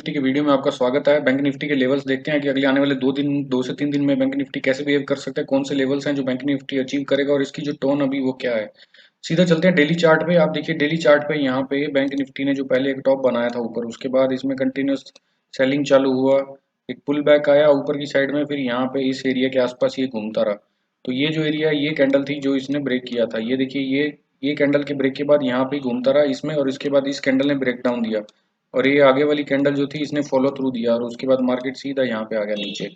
Nifty के video में आपका स्वागत है। बैंक निफ्टी के लेवल्स देखते हैं कि अगले आने वाले 2 से 3 दिन में बैंक निफ्टी कैसे बिहेव कर सकता है, कौन से लेवल्स हैं जो बैंक निफ्टी अचीव करेगा और इसकी जो टोन अभी वो क्या है। सीधा चलते हैं डेली चार्ट पे। आप देखिए डेली चार्ट पे यहाँ पे बैंक निफ्टी ने जो पहले एक टॉप बनाया था ऊपर, उसके बाद इसमें कंटिन्यूस सेलिंग चालू हुआ, एक पुल बैक आया ऊपर की साइड में, फिर यहाँ पे इस एरिया के आसपास ये घूमता रहा। तो ये जो एरिया, ये कैंडल थी जो इसने ब्रेक किया था। ये देखिए, ये कैंडल के ब्रेक के बाद यहाँ पे घूमता रहा इसमें, और इसके बाद इस कैंडल ने ब्रेक डाउन दिया, और ये आगे वाली कैंडल जो थी इसने फॉलो थ्रू दिया, और उसके बाद मार्केट सीधा यहाँ पे आ गया नीचे।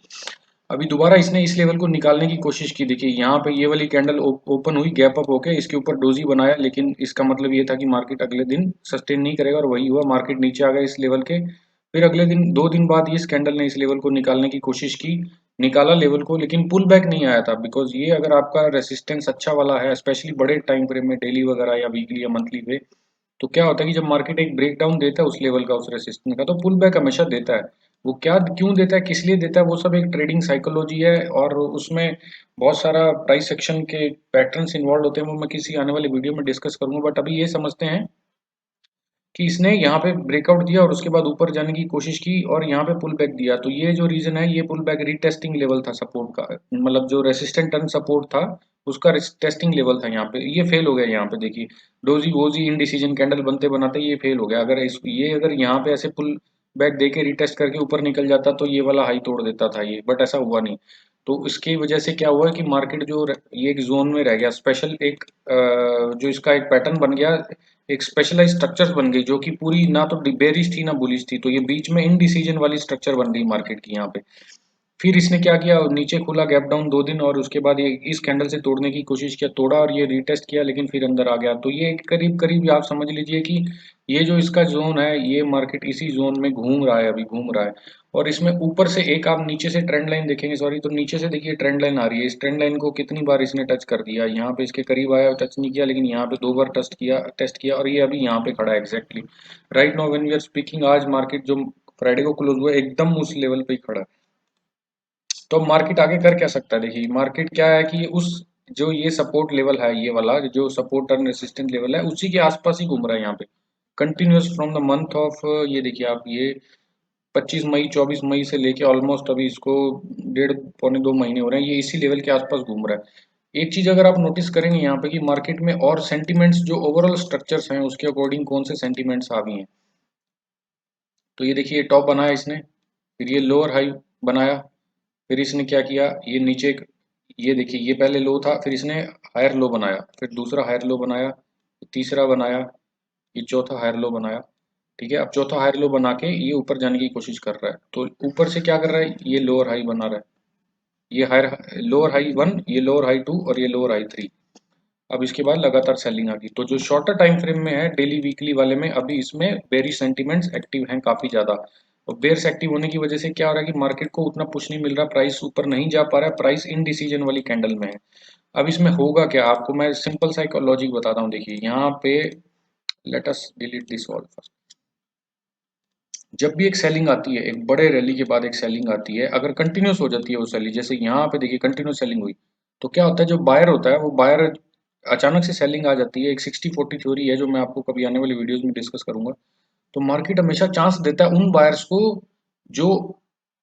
अभी दोबारा इसने इस लेवल को निकालने की कोशिश की। देखिए यहाँ पे ये वाली कैंडल ओपन हुई गैप अप होके, इसके ऊपर डोजी बनाया, लेकिन इसका मतलब ये था कि मार्केट अगले दिन सस्टेन नहीं करेगा, और वही हुआ, मार्केट नीचे आ गया इस लेवल के। फिर अगले दिन 2 दिन बाद इस कैंडल ने इस लेवल को निकालने की कोशिश की, निकाला लेवल को, लेकिन पुल बैक नहीं आया था। बिकॉज ये अगर आपका रेसिस्टेंस अच्छा वाला है, स्पेशली बड़े टाइम फ्रेम में, डेली वगैरह या वीकली या मंथली पे, तो क्या होता है कि जब मार्केट एक ब्रेकडाउन देता है उस लेवल का, उस रेसिस्टेंस का, तो पुल बैक हमेशा देता है। वो क्या क्यों देता है, किस लिए देता है, वो सब एक ट्रेडिंग साइकोलॉजी है, और उसमें बहुत सारा प्राइस सेक्शन के पैटर्न्स इन्वॉल्व होते हैं, वो मैं किसी आने वाले वीडियो में डिस्कस करूंगा। बट अभी ये समझते हैं कि इसने यहाँ पे ब्रेकआउट दिया और उसके बाद ऊपर जाने की कोशिश की और यहाँ पे पुल बैक दिया। तो ये जो रीजन है, ये पुल बैक रीटेस्टिंग लेवल था सपोर्ट का, मतलब जो रेसिस्टेंट टर्न सपोर्ट था उसका टेस्टिंग लेवल था। यहाँ पे ये फेल हो गया। यहाँ पे देखिए डोजी वोजी इनडिसीजन कैंडल बनते बनाते ये फेल हो गया। अगर यहाँ पे ऐसे पुल बैक दे के रिटेस्ट करके ऊपर निकल जाता तो ये वाला हाई तोड़ देता था ये, बट ऐसा हुआ नहीं। तो इसकी वजह से क्या हुआ कि मार्केट ये एक जोन में रह गया, स्पेशल एक जो इसका एक पैटर्न बन गया, एक स्पेशलाइज स्ट्रक्चर बन गई, जो कि पूरी ना तो बेरिश थी ना बुलिश थी। तो ये बीच में इनडिसीजन वाली स्ट्रक्चर बन गई मार्केट की यहाँ पे। फिर इसने क्या किया, नीचे खुला गैप डाउन 2 दिन, और उसके बाद ये इस कैंडल से तोड़ने की कोशिश किया, तोड़ा और ये रीटेस्ट किया, लेकिन फिर अंदर आ गया। तो ये करीब करीब आप समझ लीजिए कि ये जो इसका जोन है, ये मार्केट इसी जोन में घूम रहा है, अभी घूम रहा है। और इसमें ऊपर से एक आप नीचे से ट्रेंड लाइन देखेंगे, सॉरी, तो नीचे से देखिए ट्रेंड लाइन आ रही है। इस ट्रेंड लाइन को कितनी बार इसने टच कर दिया, यहाँ पे इसके करीब आया, टच नहीं किया, लेकिन यहाँ पे 2 बार टेस्ट किया, और ये अभी यहाँ पे खड़ा है exactly right now when we are speaking. आज मार्केट जो फ्राइडे को क्लोज हुआ है, एकदम उस लेवल पे ही खड़ा है। तो अब मार्केट आगे कर क्या सकता है, देखिए मार्केट क्या है कि उस जो ये सपोर्ट लेवल है, ये वाला जो सपोर्ट एंड रेसिस्टेंट लेवल है, उसी के आसपास ही घूम रहा है यहाँ पे continuous from the month of, ये देखिए आप, ये 25 मई 24 मई से लेके ऑलमोस्ट अभी इसको 1.5 पौने 2 महीने हो रहे हैं, ये इसी लेवल के आसपास घूम रहा है। एक चीज अगर आप नोटिस करेंगे यहाँ पे कि मार्केट में और सेंटिमेंट्स जो ओवरऑल स्ट्रक्चर्स हैं उसके अकॉर्डिंग कौन से सेंटिमेंट्स आ गए हैं। तो ये देखिए टॉप बनाया इसने, फिर ये लोअर हाई बनाया, फिर इसने क्या किया, ये नीचे ये देखिए ये पहले लो था, फिर इसने हायर लो बनाया, फिर दूसरा हायर लो बनाया, तीसरा बनाया, ये चौथा हायर लो बनाया। ठीक है, अब चौथा हायर लो बना के ये ऊपर जाने की कोशिश कर रहा है। तो ऊपर से क्या कर रहा है, ये लोअर हाई बना रहा है, ये हायर लोअर हाई 1, ये लोअर हाई 2, और ये लोअर हाई 3। अब इसके बाद लगातार सेलिंग आ गई। तो जो शॉर्टर टाइम फ्रेम में है, डेली वीकली वाले में, अभी इसमें बेरिश सेंटीमेंट्स एक्टिव हैं काफी ज्यादा। और बेयर्स एक्टिव होने की वजह से क्या हो रहा है कि मार्केट को उतना पुश नहीं मिल रहा, प्राइस ऊपर नहीं जा पा रहा है, प्राइस इन डिसीजन वाली कैंडल में है। अब इसमें होगा क्या, आपको मैं सिंपल साइकोलॉजी बताता हूँ। देखिए यहाँ पे let us delete this all first. जब भी एक सेलिंग आती है, एक बड़े रैली के बाद एक सेलिंग आती है, अगर कंटिन्यूस हो जाती है वो सेलिंग, जैसे यहाँ पे देखिए कंटिन्यूस सेलिंग हुई, तो क्या होता है, जो बायर होता है वो बायर अचानक से सेलिंग आ जाती है। एक 60-40 थ्योरी है जो मैं आपको कभी आने वाली वीडियोस में डिस्कस करूंगा। तो मार्केट हमेशा चांस देता है उन बायर्स को जो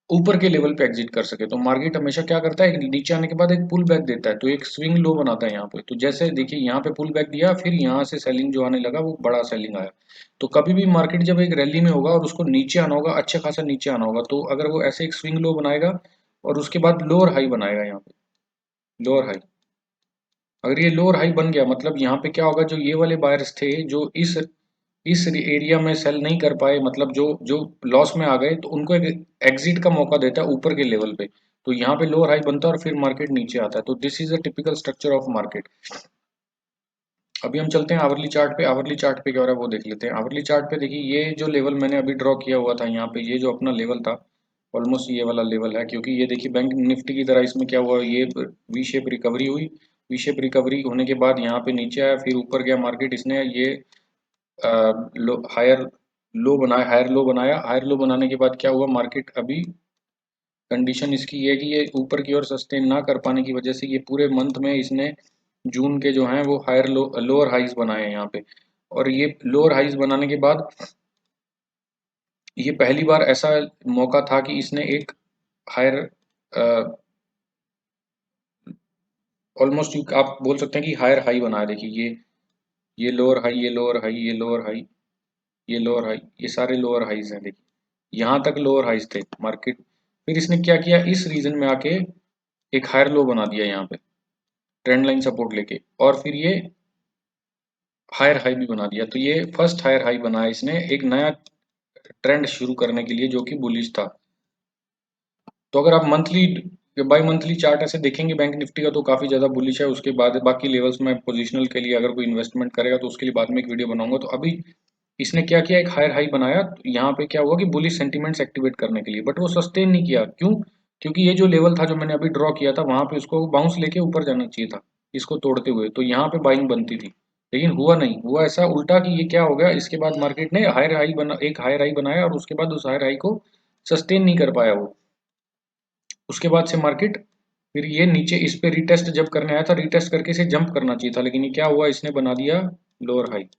ऊपर के लेवल पे एग्जिट कर सके। तो मार्केट हमेशा क्या करता है, नीचे आने के बाद एक पुल बैक देता है, तो एक स्विंग लो बनाता है यहाँ पे। तो जैसे देखिए यहाँ पे पुल बैक दिया, फिर यहाँ से सेलिंग जो आने लगा वो बड़ा सेलिंग आया। तो कभी भी मार्केट जब एक रैली में होगा और उसको नीचे आना होगा, अच्छा खासा नीचे आना होगा, तो अगर वो ऐसे एक स्विंग लो बनाएगा और उसके बाद लोअर हाई बनाएगा, यहाँ पे लोअर हाई, अगर ये लोअर हाई बन गया, मतलब यहाँ पे क्या होगा, जो ये वाले बायर्स थे जो इस एरिया में सेल नहीं कर पाए, मतलब जो जो लॉस में आ गए, तो उनको एक एग्जिट का मौका देता है ऊपर के लेवल पे। तो यहाँ पे लोअर हाई बनता है और फिर मार्केट नीचे आता है। तो this is a typical structure of market. अभी हम चलते हैं आवरली चार्ट पे। आवरली चार्ट पे क्या हो रहा है वो देख लेते हैं। आवरली चार्ट पे देखिए ये जो लेवल मैंने अभी ड्रॉ किया हुआ था यहाँ पे, ये जो अपना लेवल था, ऑलमोस्ट ये वाला लेवल है। क्योंकि ये देखिए बैंक निफ्टी की तरह इसमें क्या हुआ, ये वी शेप रिकवरी हुई, वी शेप रिकवरी होने के बाद यहाँ पे नीचे आया, फिर ऊपर गया मार्केट, इसने ये लो हायर लो बनाया, हायर लो बनाया, हायर लो बनाने के बाद क्या हुआ, मार्केट अभी कंडीशन इसकी ये है कि ये ऊपर की ओर सस्टेन ना कर पाने की वजह से ये पूरे मंथ में इसने जून के जो हैं वो हायर लोअर हाइज बनाए हैं यहाँ पे। और ये लोअर हाइज बनाने के बाद ये पहली बार ऐसा मौका था कि इसने एक हायर, ऑलमोस्ट आप बोल सकते हैं कि हायर हाई बनाया। देखिए ये लोअर हाई, ये लोअर हाई, ये लोअर हाई, ये लोअर हाई, ये सारे लोअर हाईज हैं। देखिए यहाँ तक लोअर हाईज थे मार्केट, फिर इसने क्या किया, इस रीजन में आके एक हायर लो बना दिया यहाँ पे ट्रेंड लाइन सपोर्ट लेके, और फिर ये हायर हाई भी बना दिया। तो ये फर्स्ट हायर हाई बनाया इसने एक नया ट्रेंड शुरू करने के लिए जो कि बुलिश था। तो अगर आप मंथली बाई मंथली चार्ट ऐसे देखेंगे बैंक निफ्टी का तो काफी ज्यादा बुलिश है। उसके बाद बाकी लेवल्स में पोजिशनल के लिए अगर कोई इन्वेस्टमेंट करेगा तो उसके लिए बाद में एक वीडियो बनाऊंगा। तो अभी इसने क्या किया, एक हायर हाई बनाया, तो यहाँ पे क्या हुआ कि बुलिश सेंटीमेंट्स एक्टिवेट करने के लिए, बट वो सस्टेन नहीं किया। क्यों? क्योंकि ये जो लेवल था जो मैंने अभी ड्रॉ किया था वहां पे उसको बाउंस लेके ऊपर जाना चाहिए था इसको तोड़ते हुए, तो यहाँ पे बाइंग बनती थी। लेकिन हुआ नहीं, हुआ ऐसा उल्टा कि ये क्या हो गया, इसके बाद मार्केट ने हायर हाई बना, एक हायर हाई बनाया और उसके बाद उस हायर हाई को सस्टेन नहीं कर पाया वो। उसके बाद से मार्केट फिर ये नीचे इस पे रिटेस्ट जब करने आया था, रिटेस्ट करके इसे जंप करना चाहिए था, लेकिन ये क्या हुआ, इसने बना दिया लोअर हाई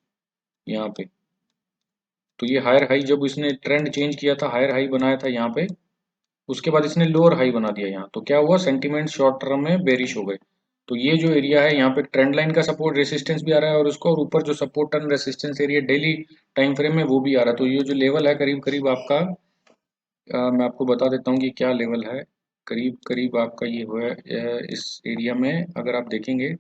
यहाँ पे। तो ये हायर हाई जब इसने ट्रेंड चेंज किया था, हायर हाई बनाया था यहाँ पे, उसके बाद इसने लोअर हाई बना दिया यहाँ, तो क्या हुआ, सेंटीमेंट शॉर्ट टर्म में बेरिश हो गए। तो ये जो एरिया है यहाँ पे ट्रेंड लाइन का सपोर्ट रेसिस्टेंस भी आ रहा है, और उसको और ऊपर जो support and resistance area daily time frame में वो भी आ रहा है। तो ये जो लेवल है करीब करीब आपका, मैं आपको बता देता हूँ कि क्या लेवल है। करीब करीब आपका ये हुआ है, इस एरिया में अगर आप देखेंगे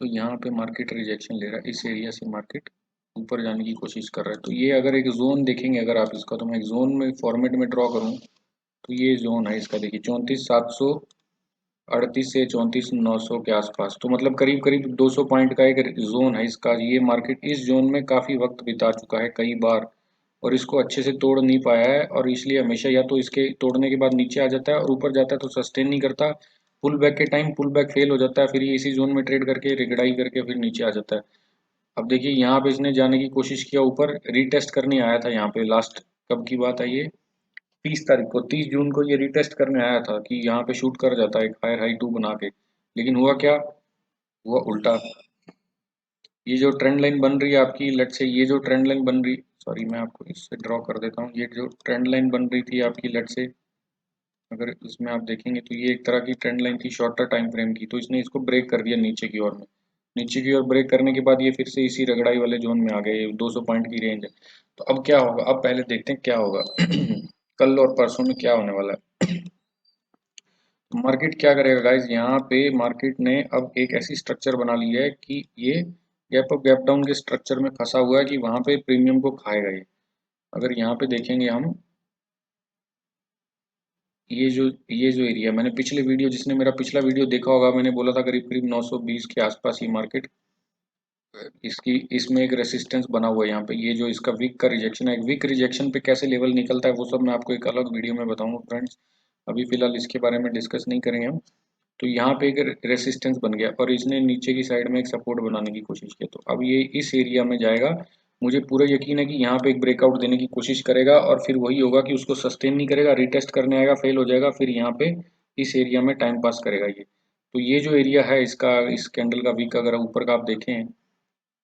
तो यहाँ पे मार्केट रिजेक्शन ले रहा है, इस एरिया से मार्केट ऊपर जाने की कोशिश कर रहा है। तो ये अगर एक जोन देखेंगे अगर आप इसका, तो मैं एक जोन में फॉर्मेट में ड्रॉ करूँ तो ये जोन है इसका, देखिए 34,738 से 34,900 के आसपास, तो मतलब करीब करीब 200 पॉइंट का एक जोन है इसका। ये मार्केट इस जोन में काफी वक्त बिता चुका है कई बार, और इसको अच्छे से तोड़ नहीं पाया है, और इसलिए हमेशा या तो इसके तोड़ने के बाद नीचे आ जाता है और ऊपर जाता है तो सस्टेन नहीं करता, पुल बैक के टाइम पुल बैक फेल हो जाता है, फिर ये इसी जोन में ट्रेड करके रिगड़ाई करके फिर नीचे आ जाता है। अब देखिए यहाँ पे इसने जाने की कोशिश किया ऊपर, रीटेस्ट करने आया था यहाँ पे, लास्ट कब की बात है ये, 30 तारीख को, 30 जून को ये रीटेस्ट करने आया था कि यहाँ पे शूट कर जाता है एक हायर हाई टू बना के। लेकिन हुआ क्या, हुआ उल्टा। ये जो ट्रेंड लाइन बन रही है आपकी, लेट से ये जो ट्रेंड लाइन बन रही, सॉरी मैं आपको इससे ड्रॉ कर देता हूँ, ये जो ट्रेंड लाइन बन रही थी आपकी, लेट से अगर इसमें आप देखेंगे तो ये एक तरह की ट्रेंड लाइन थी शॉर्टर टाइम फ्रेम की, तो इसने इसको ब्रेक कर दिया नीचे की ओर में। नीचे की ओर ब्रेक करने के बाद ये फिर से इसी रगड़ाई वाले जोन में आ गए, 200 पॉइंट की रेंज है। तो अब क्या होगा, अब पहले देखते हैं क्या होगा कल और परसों में क्या होने वाला है। मार्केट क्या करेगा गाइज, यहाँ पे मार्केट ने अब एक ऐसी स्ट्रक्चर बना ली है कि ये गैप अप गैप डाउन के स्ट्रक्चर में फंसा हुआ है कि वहां पे प्रीमियम को खाएगा ये। अगर यहाँ पे देखेंगे हम, ये जो एरिया मैंने पिछले वीडियो, जिसने मेरा पिछला वीडियो देखा होगा, मैंने बोला था करीब करीब 920 के आसपास ये मार्केट, इसकी इसमें एक रेसिस्टेंस बना हुआ है यहाँ पे। ये जो इसका वीक का रिजेक्शन है, एक वीक रिजेक्शन पे कैसे लेवल निकलता है वो सब मैं आपको एक अलग वीडियो में बताऊंगा फ्रेंड्स, अभी फिलहाल इसके बारे में डिस्कस नहीं करेंगे हम। तो यहाँ पे एक रेसिस्टेंस बन गया और इसने नीचे की साइड में एक सपोर्ट बनाने की कोशिश की, तो अब ये इस एरिया में जाएगा। मुझे पूरा यकीन है कि यहाँ पे एक ब्रेकआउट देने की कोशिश करेगा, और फिर वही होगा कि उसको सस्टेन नहीं करेगा, रिटेस्ट करने आएगा, फेल हो जाएगा, फिर यहाँ पे इस एरिया में टाइम पास करेगा ये। तो ये जो एरिया है इसका, इस कैंडल का वीक अगर ऊपर का आप देखें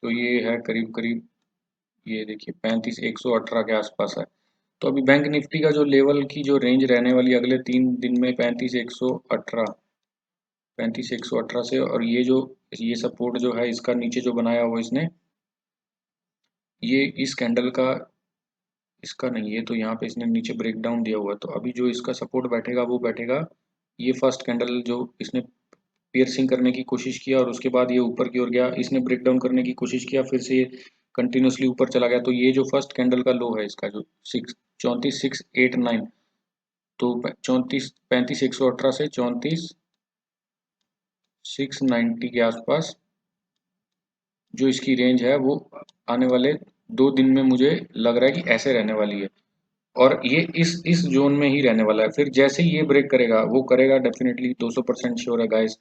तो ये है करीब करीब, ये देखिए 35,118 के आसपास है। तो अभी बैंक निफ्टी का जो लेवल की जो रेंज रहने वाली है अगले 3 दिन में, 35,118 से, और ये जो ये सपोर्ट जो है इसका नीचे जो बनाया हुआ इसने, ये इस कैंडल का, इसका नहीं, ये तो यहाँ पे इसने नीचे ब्रेक डाउन दिया हुआ है। तो अभी जो इसका सपोर्ट बैठेगा वो बैठेगा, ये फर्स्ट कैंडल जो इसने पियर्सिंग करने की कोशिश किया और उसके बाद ये ऊपर की ओर गया, इसने ब्रेक डाउन करने की कोशिश किया, फिर से ये कंटिन्यूसली ऊपर चला गया। तो ये जो फर्स्ट कैंडल का लो है इसका जो 34,689, तो 35,118 से 34,690 के आसपास जो इसकी रेंज है वो आने वाले 2 दिन में मुझे लग रहा है कि ऐसे रहने वाली है, और ये इस जोन में ही रहने वाला है। फिर जैसे ही ये ब्रेक करेगा वो करेगा डेफिनेटली, 200% श्योर है गाइस।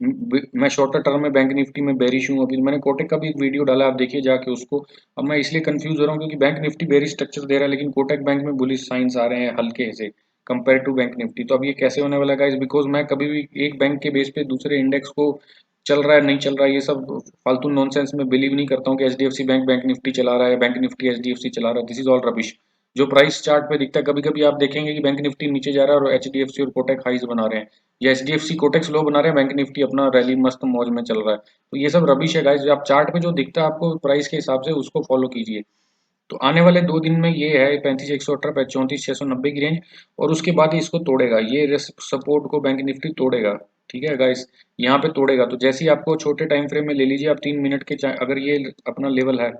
मैं शॉर्टर टर्म में बैंक निफ्टी में बेरिश हूँ। अभी मैंने कोटक का भी एक वीडियो डाला, आप देखिए जाके उसको। अब मैं इसलिए कंफ्यूज हो रहा हूँ क्योंकि बैंक निफ्टी बेरिश स्ट्रक्चर दे रहा है, लेकिन कोटक बैंक में बुलिश साइंस आ रहे हैं हल्के से कंपेयर टू बैंक निफ्टी। तो अब ये कैसे होने वाला है गाइस, बिकॉज मैं कभी भी एक बैंक के बेस पे दूसरे इंडेक्स को चल रहा है नहीं चल रहा है, ये सब फालतू नॉनसेंस में बिलीव नहीं करता हूँ कि एचडीएफसी बैंक बैंक निफ्टी चला रहा है, बैंक निफ्टी एचडीएफसी चला रहा है। This is all rubbish. जो प्राइस चार्ट पे दिखता है, कभी कभी आप देखेंगे कि बैंक निफ्टी नीचे जा रहा है और एचडीएफसी और कोटक हाइज बना रहे हैं, या एचडीएफसी कोटक लो बना रहे हैं, बैंक निफ्टी अपना रैली मस्त मौज में चल रहा है। तो ये सब रबिश है गाइस। आप चार्ट पे जो दिखता है आपको प्राइस के हिसाब से उसको फॉलो कीजिए। तो आने वाले 2 दिन में ये है 35,118 34,690 की रेंज, और उसके बाद ही इसको तोड़ेगा। ये सपोर्ट को बैंक निफ्टी तोड़ेगा। ठीक है गाइस, यहाँ पे तोड़ेगा। तो जैसे ही आपको छोटे टाइम फ्रेम में ले लीजिए आप 3 मिनट के, अगर ये अपना लेवल है,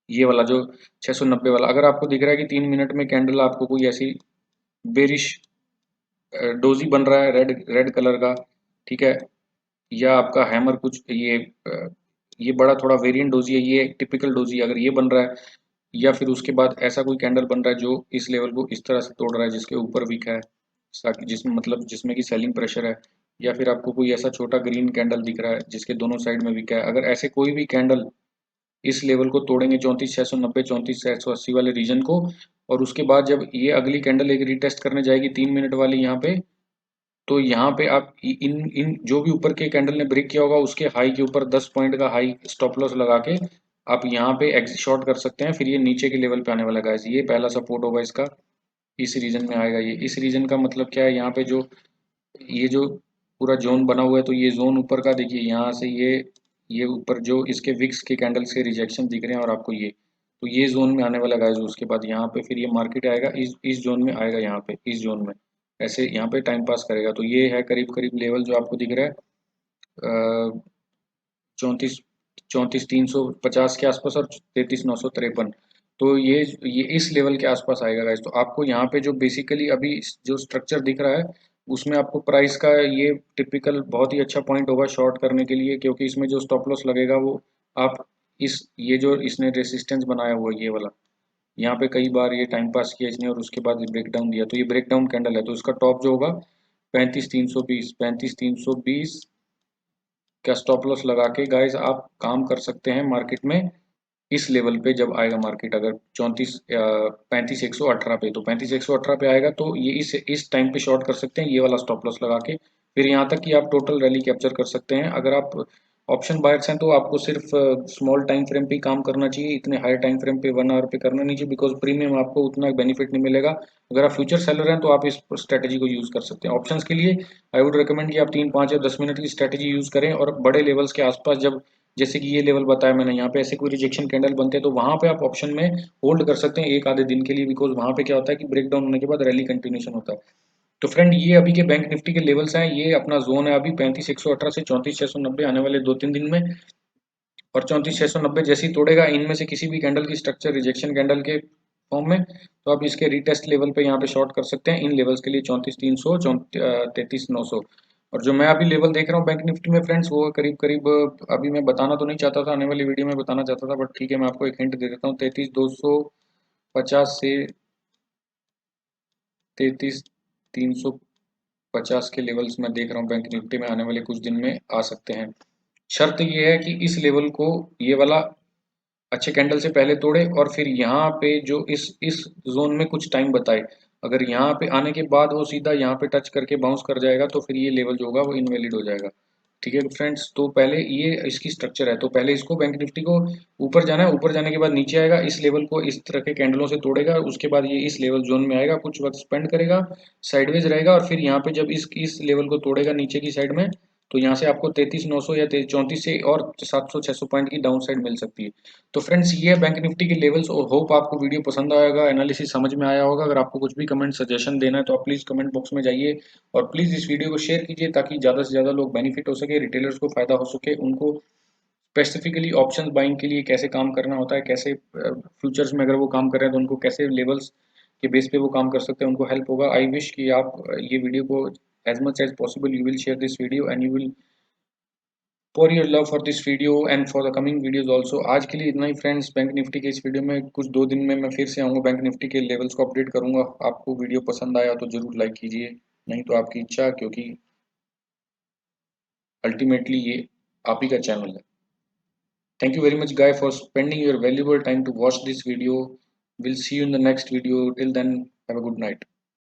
ये वाला जो 690 वाला, अगर आपको दिख रहा है कि 3 मिनट में कैंडल आपको कोई ऐसी बेरिश डोजी बन रहा है रेड रेड कलर का, ठीक है, या आपका हैमर कुछ ये बड़ा थोड़ा वेरिएंट डोजी है, ये टिपिकल डोजी अगर ये बन रहा है, या फिर उसके बाद ऐसा कोई कैंडल बन रहा है जो इस लेवल को इस तरह से तोड़ रहा है जिसके ऊपर विक है, जिसमें मतलब जिसमें कि सेलिंग प्रेशर है, या फिर आपको कोई ऐसा छोटा ग्रीन कैंडल दिख रहा है जिसके दोनों साइड में विक है, अगर ऐसे कोई भी कैंडल इस लेवल को तोड़ेंगे 34,690 34,680 वाले रीजन को, और उसके बाद जब ये अगली कैंडल एक रीटेस्ट करने जाएगी 3 मिनट वाली यहाँ पे, तो यहाँ पे आप इन इन जो भी ऊपर के कैंडल ने ब्रेक किया होगा उसके हाई के ऊपर 10 पॉइंट का हाई स्टॉप लॉस लगा के आप यहाँ पे एग्जिट शॉर्ट कर सकते हैं। फिर ये नीचे के लेवल पे आने वाला गाइस, ये पहला सपोर्ट होगा इसका, इस रीजन में आएगा। ये इस रीजन का मतलब क्या है, यहाँ पे जो ये जो पूरा जोन बना हुआ है, तो ये जोन ऊपर का देखिए, यहाँ से ये ऊपर जो इसके विक्स के कैंडल्स के रिजेक्शन दिख रहे हैं, और आपको ये तो ये जोन में आने वाला गाइस। उसके बाद यहाँ पे फिर ये मार्केट आएगा, इस जोन में आएगा, यहाँ पे इस जोन में ऐसे यहाँ पे टाइम पास करेगा। तो ये है करीब करीब लेवल जो आपको दिख रहा है, 34,350 के आसपास और 33,953। तो ये इस लेवल के आसपास आएगा गाइस। तो आपको यहाँ पे जो बेसिकली अभी जो स्ट्रक्चर दिख रहा है उसमें आपको प्राइस का ये टिपिकल बहुत ही अच्छा पॉइंट होगा शॉर्ट करने के लिए, क्योंकि इसमें जो स्टॉप लॉस लगेगा वो आप इस ये जो इसने रेसिस्टेंस बनाया हुआ है ये वाला, यहाँ पे कई बार ये टाइम पास किया इसने और उसके बाद ब्रेक डाउन दिया, तो ये ब्रेक डाउन कैंडल है। तो इसका टॉप जो होगा 35,320 का स्टॉप लॉस लगा के गाइस आप काम कर सकते हैं मार्केट में। इस लेवल पे जब आएगा मार्केट, अगर 35,118 पे, तो 35,118 पे आएगा तो ये इस टाइम पे शॉर्ट कर सकते हैं ये वाला स्टॉप लॉस लगा के। फिर यहाँ तक कि आप टोटल रैली कैप्चर कर सकते हैं। अगर आप ऑप्शन बायर्स हैं तो आपको सिर्फ स्मॉल टाइम फ्रेम पे ही काम करना चाहिए, इतने हाई टाइम फ्रेम पे 1 आवर पे करना नहीं चाहिए, बिकॉज प्रीमियम आपको उतना बेनिफिट नहीं मिलेगा। अगर आप फ्यूचर सेलर हैं तो आप इस स्ट्रेटेजी को यूज कर सकते हैं। ऑप्शंस के लिए आई वुड रिकमेंड कि आप 3 5 या 10 मिनट की स्ट्रेटेजी यूज करें, और बड़े लेवल्स के आसपास जब जैसे कि ये लेवल बताया मैंने, यहाँ पे ऐसे कोई रिजेक्शन कैंडल बनते हैं तो वहां पे आप ऑप्शन में होल्ड कर सकते हैं एक आधे दिन के लिए, बिकॉज वहां पे क्या होता है कि ब्रेक डाउन होने के बाद रैली कंटिन्यूशन होता है। तो फ्रेंड ये अभी के बैंक निफ्टी के लेवल्स हैं, ये अपना जोन है अभी 35,118 से 34,690 आने वाले 2 3 दिन में, और 34,690 जैसे ही तोड़ेगा इनमें से किसी भी कैंडल की स्ट्रक्चर रिजेक्शन कैंडल के फॉर्म में, तो आप इसके रीटेस्ट लेवल पे यहाँ पे शॉर्ट कर सकते हैं इन लेवल्स के लिए 34,300 33,900। और जो मैं अभी लेवल देख रहा हूँ बैंक निफ्टी में फ्रेंड्स, वो करीब करीब अभी मैं बताना तो नहीं चाहता था, आने वाली वीडियो में बताना चाहता था, बट ठीक है मैं आपको एक हिंट दे देता हूँ। 33,250 से 33,350 के लेवल्स मैं देख रहा हूँ बैंक निफ्टी में आने वाले कुछ दिन में आ सकते हैं। शर्त ये है कि इस लेवल को ये वाला अच्छे कैंडल से पहले तोड़े, और फिर यहाँ पे जो इस जोन में कुछ टाइम बताए, अगर यहाँ पे आने के बाद वो सीधा यहाँ पे टच करके बाउंस कर जाएगा तो फिर ये लेवल जो होगा वो इनवैलिड हो जाएगा। ठीक है फ्रेंड्स, तो पहले ये इसकी स्ट्रक्चर है, तो पहले इसको बैंक निफ्टी को ऊपर जाना है, ऊपर जाने के बाद नीचे आएगा, इस लेवल को इस तरह के कैंडलों से तोड़ेगा, उसके बाद ये इस लेवल जोन में आएगा, कुछ वक्त स्पेंड करेगा, साइडवेज रहेगा, और फिर यहाँ पे जब इस लेवल को तोड़ेगा नीचे की साइड में, तो यहाँ से आपको 33,900 या 34 से और 700 600 पॉइंट की डाउन साइड मिल सकती है। तो फ्रेंड्स ये है बैंक निफ्टी के लेवल्स, और होप आपको वीडियो पसंद आया होगा, एनालिसिस समझ में आया होगा। अगर आपको कुछ भी कमेंट सजेशन देना है तो आप प्लीज़ कमेंट बॉक्स में जाइए, और प्लीज़ इस वीडियो को शेयर कीजिए ताकि ज़्यादा से ज़्यादा लोग बेनिफिट हो सके, रिटेलर्स को फायदा हो सके, उनको स्पेसिफिकली ऑप्शंस बाइंग के लिए कैसे काम करना होता है, कैसे फ्यूचर्स में अगर वो काम कर रहे हैं तो उनको कैसे लेवल्स के बेस पे वो काम कर सकते हैं, उनको हेल्प होगा। आई विश कि आप ये वीडियो को as much as possible you will share this video, and you will for your love for this video and for the coming videos also। आज के लिए इतना ही फ्रेंड्स बैंक निफ्टी के इस वीडियो में। कुछ 2 दिन में मैं फिर से आऊँगा, बैंक निफ्टी के लेवल्स को अपडेट करूंगा। आपको वीडियो पसंद आया तो जरूर लाइक कीजिए, नहीं तो आपकी इच्छा, क्योंकि अल्टीमेटली ये आप ही का चैनल है। Thank you very much guy for spending your valuable time to watch this video. Will see you in the next video, till then have a good night.